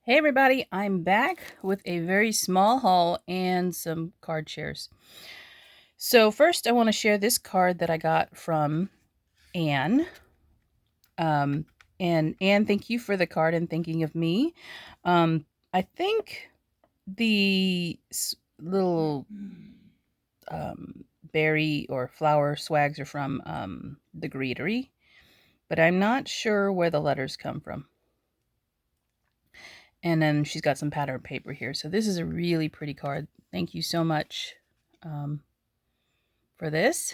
Hey everybody, I'm back with a very small haul and some card shares. So first I want to share this card that I got from Anne. Um, and Anne, thank you for the card and thinking of me. I think the little berry or flower swags are from the Greetery, but I'm not sure where the letters come from. And then she's got some pattern paper here. So this is a really pretty card. Thank you so much for this.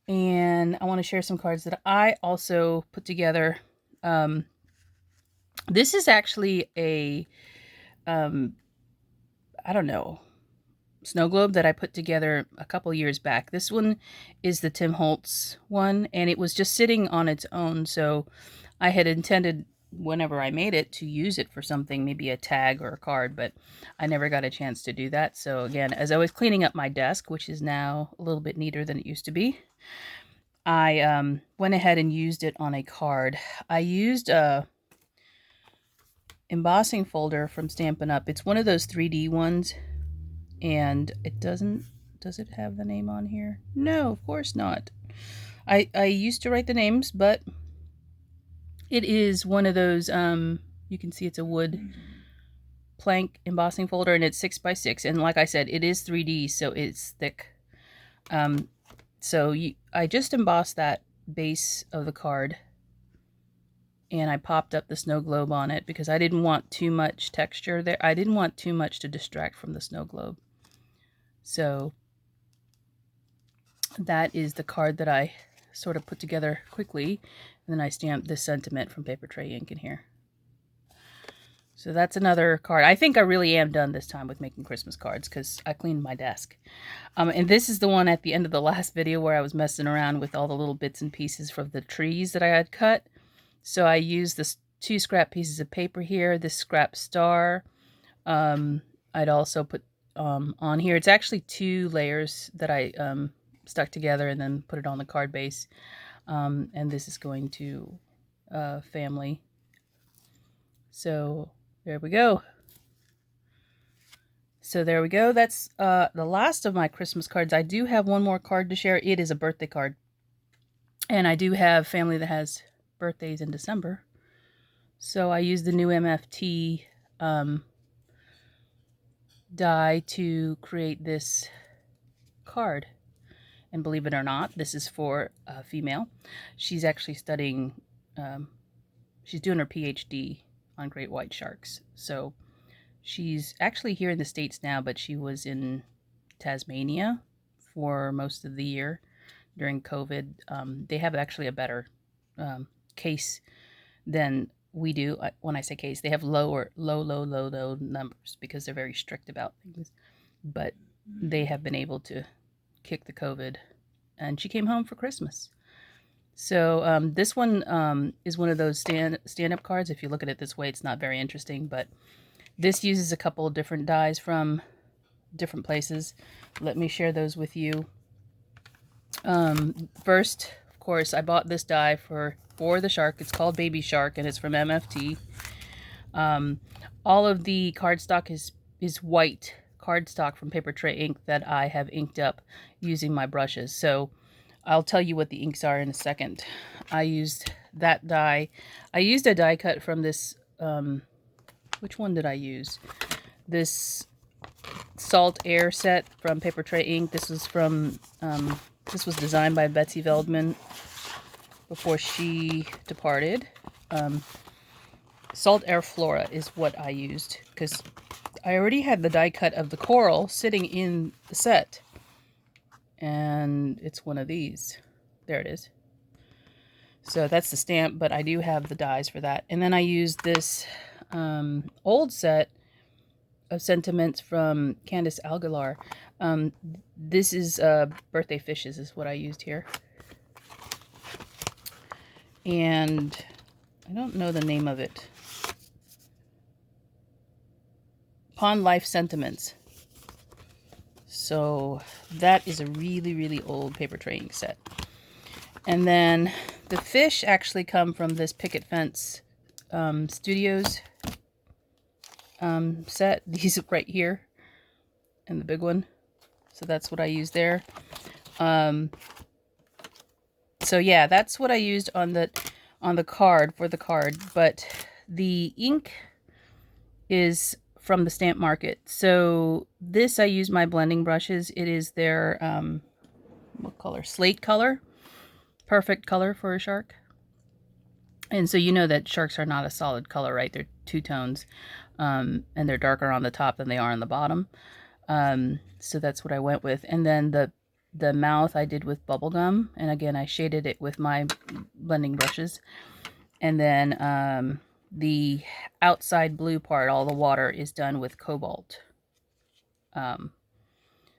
And I want to share some cards that I also put together. This is actually a, I don't know, snow globe that I put together a couple years back. This one is the Tim Holtz one, and it was just sitting on its own. So I had intended whenever I made it to use it for something, maybe a tag or a card, but I never got a chance to do that. So again, as I was cleaning up my desk, which is now a little bit neater than it used to be, I went ahead and used it on a card. I used a embossing folder from Stampin' Up. It's one of those 3D ones, and it doesn't, does it have the name on here? No, of course not. I used to write the names, but it is one of those, you can see it's a wood plank embossing folder, and it's 6x6. And like I said, it is 3D, so it's thick. I just embossed that base of the card, and I popped up the snow globe on it because I didn't want too much texture there. I didn't want too much to distract from the snow globe. So that is the card that I sort of put together quickly, and then I stamped this sentiment from Paper Tray ink in here. So that's another card. I think I really am done this time with making Christmas cards because I cleaned my desk. And this is the one at the end of the last video where I was messing around with all the little bits and pieces from the trees that I had cut. So I used this 2 scrap pieces of paper here, this scrap star. I'd also put on here, it's actually 2 layers that I stuck together and then put it on the card base. And this is going to family. So there we go. That's the last of my Christmas cards. I do have one more card to share. It is a birthday card. And I do have family that has birthdays in December. So I used the new MFT die to create this card. And believe it or not, this is for a female. She's actually studying, she's doing her PhD on great white sharks. So she's actually here in the States now, but she was in Tasmania for most of the year during COVID. They have actually a better case than we do. When I say case, they have low numbers because they're very strict about things. But they have been able to kick the COVID, and she came home for Christmas. So this one is one of those stand-up cards. If you look at it this way, it's not very interesting, but this uses a couple of different dies from different places. Let me share those with you. First, of course, I bought this die for the shark. It's called Baby Shark, and it's from MFT. All of the cardstock is white cardstock from Paper Tray ink that I have inked up using my brushes. So I'll tell you what the inks are in a second. I used that die. I used a die cut from this, which one did I use? This Salt Air set from Paper Tray ink. This was from, this was designed by Betsy Veldman before she departed. Salt Air Flora is what I used because I already had the die cut of the coral sitting in the set. And it's one of these. There it is. So that's the stamp, but I do have the dies for that. And then I used this old set of sentiments from Candace Aguilar. This is Birthday Fishes is what I used here. And I don't know the name of it. Pond Life Sentiments. So that is a really, really old Paper Tray ink set. And then the fish actually come from this Picket Fence Studios set. These right here and the big one. So that's what I used there. So yeah, that's what I used on the card for the card. But the ink is from the stamp market. So this, I use my blending brushes. It is their what color? Slate color. Perfect color for a shark. And so you know that sharks are not a solid color, right? They're two tones, and they're darker on the top than they are on the bottom. So that's what I went with. And then the mouth I did with bubble gum, and again I shaded it with my blending brushes. And then the outside blue part, all the water, is done with cobalt.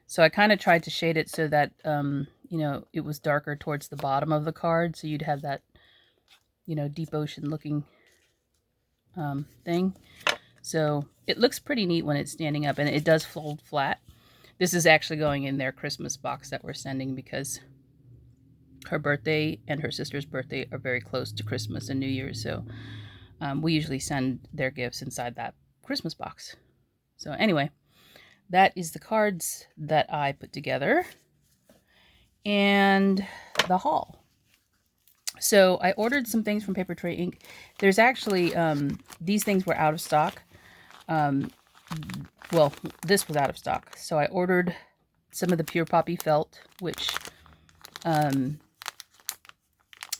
So I kind of tried to shade it so that you know, it was darker towards the bottom of the card, so you'd have that, you know, deep ocean looking thing. So it looks pretty neat when it's standing up, and it does fold flat. This is actually going in their Christmas box that we're sending because her birthday and her sister's birthday are very close to Christmas and New Year's. So we usually send their gifts inside that Christmas box. So anyway, that is the cards that I put together and the haul. So I ordered some things from Paper Tray Ink. There's actually, these things were out of stock. Well, this was out of stock. So I ordered some of the Pure Poppy felt, which, you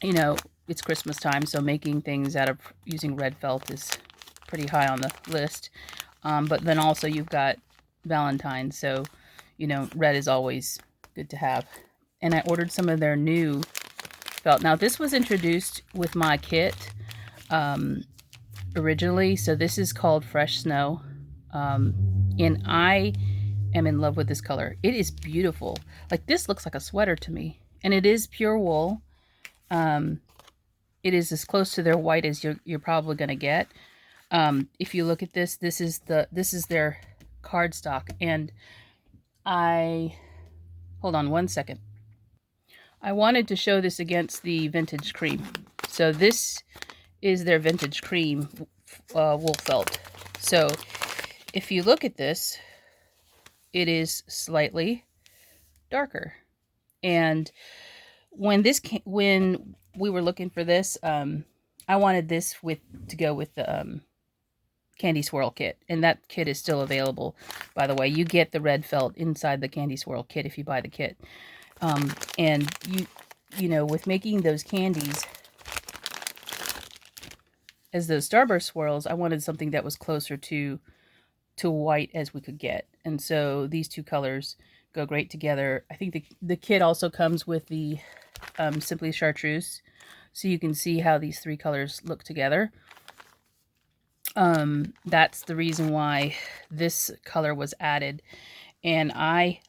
know, it's Christmas time, so making things out of using red felt is pretty high on the list. But then also you've got Valentine's, so, you know, red is always good to have. And I ordered some of their new felt. Now, this was introduced with my kit originally, so this is called Fresh Snow. And I am in love with this color. It is beautiful. Like, this looks like a sweater to me. And it is pure wool. It is as close to their white as you're probably going to get. If you look at this, this is their cardstock. And hold on one second. I wanted to show this against the Vintage Cream. So this is their Vintage Cream wool felt. So if you look at this, it is slightly darker. And when we were looking for this, I wanted this to go with the Candy Swirl kit, and that kit is still available, by the way. You get the red felt inside the Candy Swirl kit if you buy the kit. And you know, with making those candies as those Starburst swirls, I wanted something that was closer to white as we could get. And so these two colors go great together. I think the kit also comes with the Simply Chartreuse, so you can see how these three colors look together. That's the reason why this color was added, and I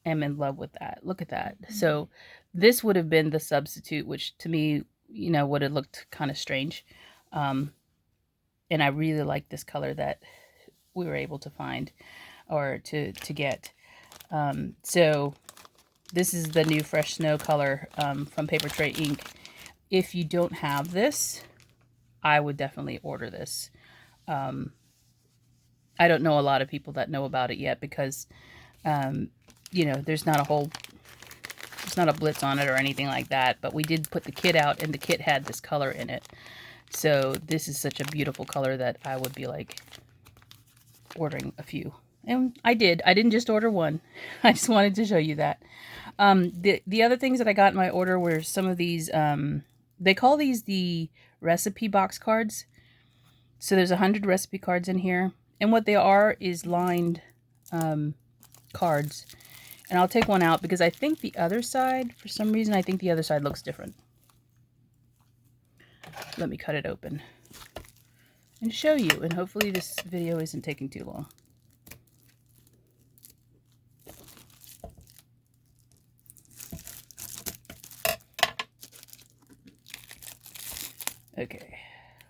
am in love with that. Look at that. So this would have been the substitute, which to me, you know, would have looked kind of strange. And I really like this color that we were able to find or to get. So this is the new Fresh Snow color from Paper Tray Ink. If you don't have this, I would definitely order this. I don't know a lot of people that know about it yet because, you know, there's not a blitz on it or anything like that. But we did put the kit out, and the kit had this color in it. So this is such a beautiful color that I would be like ordering a few. And I did. I didn't just order one. I just wanted to show you that. The other things that I got in my order were some of these, they call these the recipe box cards. So there's 100 recipe cards in here. And what they are is lined cards. And I'll take one out because I think the other side, for some reason, I think the other side looks different. Let me cut it open and show you. And hopefully this video isn't taking too long. Okay,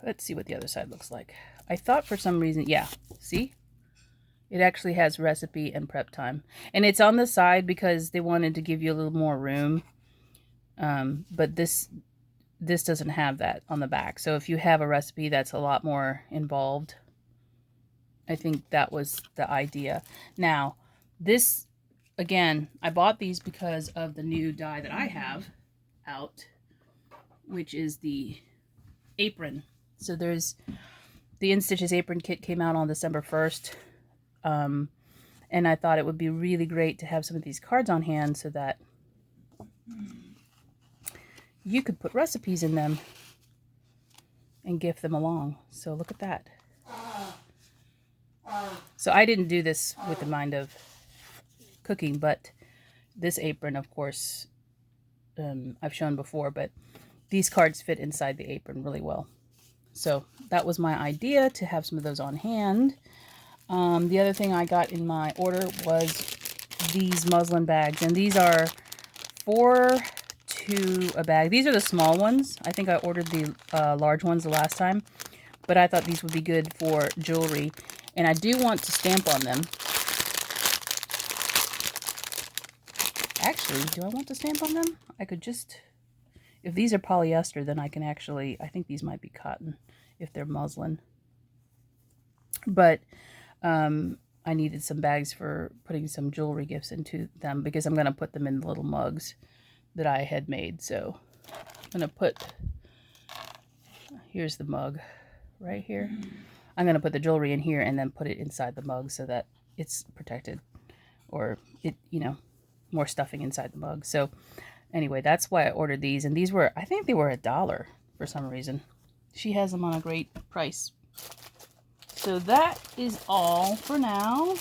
let's see what the other side looks like. I thought for some reason, yeah, see? It actually has recipe and prep time. And it's on the side because they wanted to give you a little more room. But this doesn't have that on the back. So if you have a recipe that's a lot more involved, I think that was the idea. Now, this, again, I bought these because of the new die that I have out, which is the apron. So there's the InStitches apron kit came out on December 1st. And I thought it would be really great to have some of these cards on hand so that you could put recipes in them and gift them along. So look at that. So I didn't do this with the mind of cooking, but this apron, of course, I've shown before, but these cards fit inside the apron really well. So that was my idea, to have some of those on hand. The other thing I got in my order was these muslin bags, and these are 4 to a bag. These are the small ones. I think I ordered the large ones the last time, but I thought these would be good for jewelry, and I do want to stamp on them. Actually, do I want to stamp on them? I could just, if these are polyester, then I can actually, I think these might be cotton if they're muslin. But I needed some bags for putting some jewelry gifts into them, because I'm going to put them in the little mugs that I had made. So I'm going to put, here's the mug right here. I'm going to put the jewelry in here and then put it inside the mug so that it's protected, or it, you know, more stuffing inside the mug. So anyway, that's why I ordered these. And these were, I think they were $1 for some reason. She has them on a great price. So that is all for now,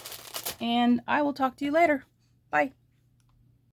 and I will talk to you later. Bye.